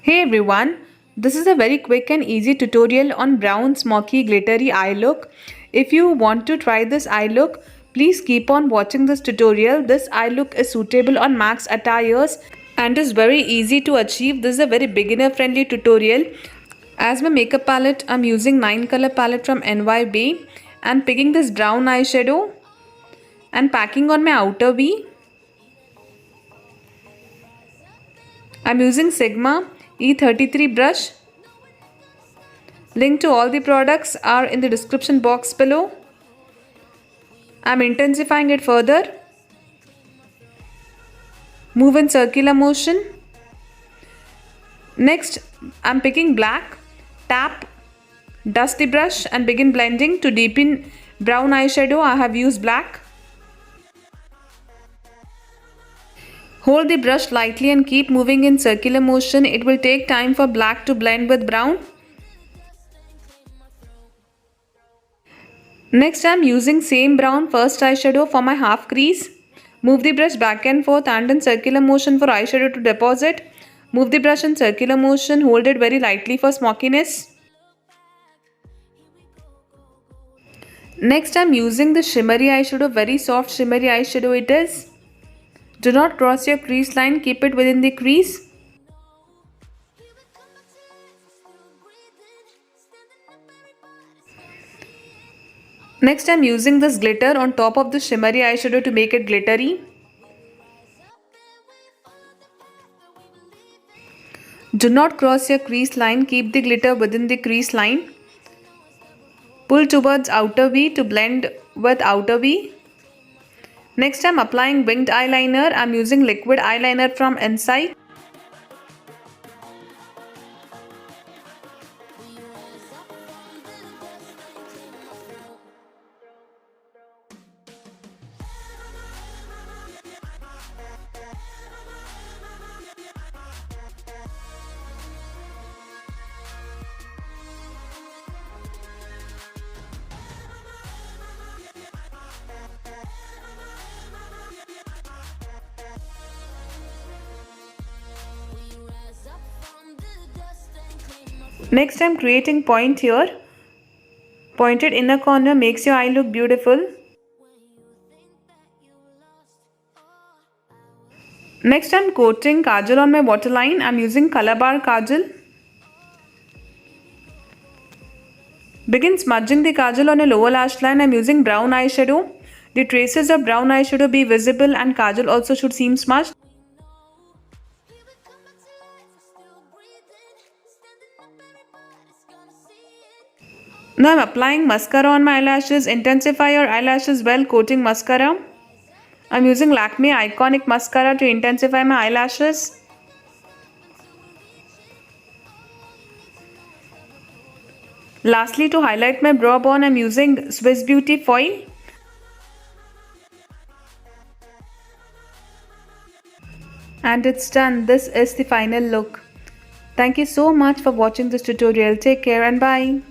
Hey everyone, this is a very quick and easy tutorial on brown smoky glittery eye look. If you want to try this eye look, please keep on watching this tutorial. This eye look is suitable on max attires and is very easy to achieve. This is a very beginner friendly tutorial. As my makeup palette, I'm using 9 color palette from NYB and picking this brown eyeshadow and packing on my outer V. I'm using Sigma E33 brush. Link to all the products are in the description box below. I'm intensifying it further. Move in circular motion. Next, I'm picking black. Tap, dust the brush and begin blending. To deepen brown eyeshadow, I have used black. Hold the brush lightly and keep moving in circular motion. It will take time for black to blend with brown. Next, I am using same brown first eyeshadow for my half crease. Move the brush back and forth and in circular motion for eyeshadow to deposit. Move the brush in circular motion. Hold it very lightly for smokiness. Next, I am using the shimmery eyeshadow. Very soft shimmery eyeshadow it is. Do not cross your crease line, keep it within the crease. Next, I am using this glitter on top of the shimmery eyeshadow to make it glittery. Do not cross your crease line, keep the glitter within the crease line. Pull towards outer V to blend with outer V. Next, I am applying winged eyeliner. I am using liquid eyeliner from Inside. Next, I am creating point here. Pointed inner corner makes your eye look beautiful. Next, I am coating kajal on my waterline. I am using color bar kajal. Begin smudging the kajal on a lower lash line. I am using brown eyeshadow. The traces of brown eyeshadow be visible and kajal also should seem smudged. Now I am applying mascara on my eyelashes. Intensify your eyelashes while coating mascara. I am using Lakme Iconic Mascara to intensify my eyelashes. Lastly, to highlight my brow bone, I am using Swiss Beauty Foil. And it's done. This is the final look. Thank you so much for watching this tutorial. Take care and bye.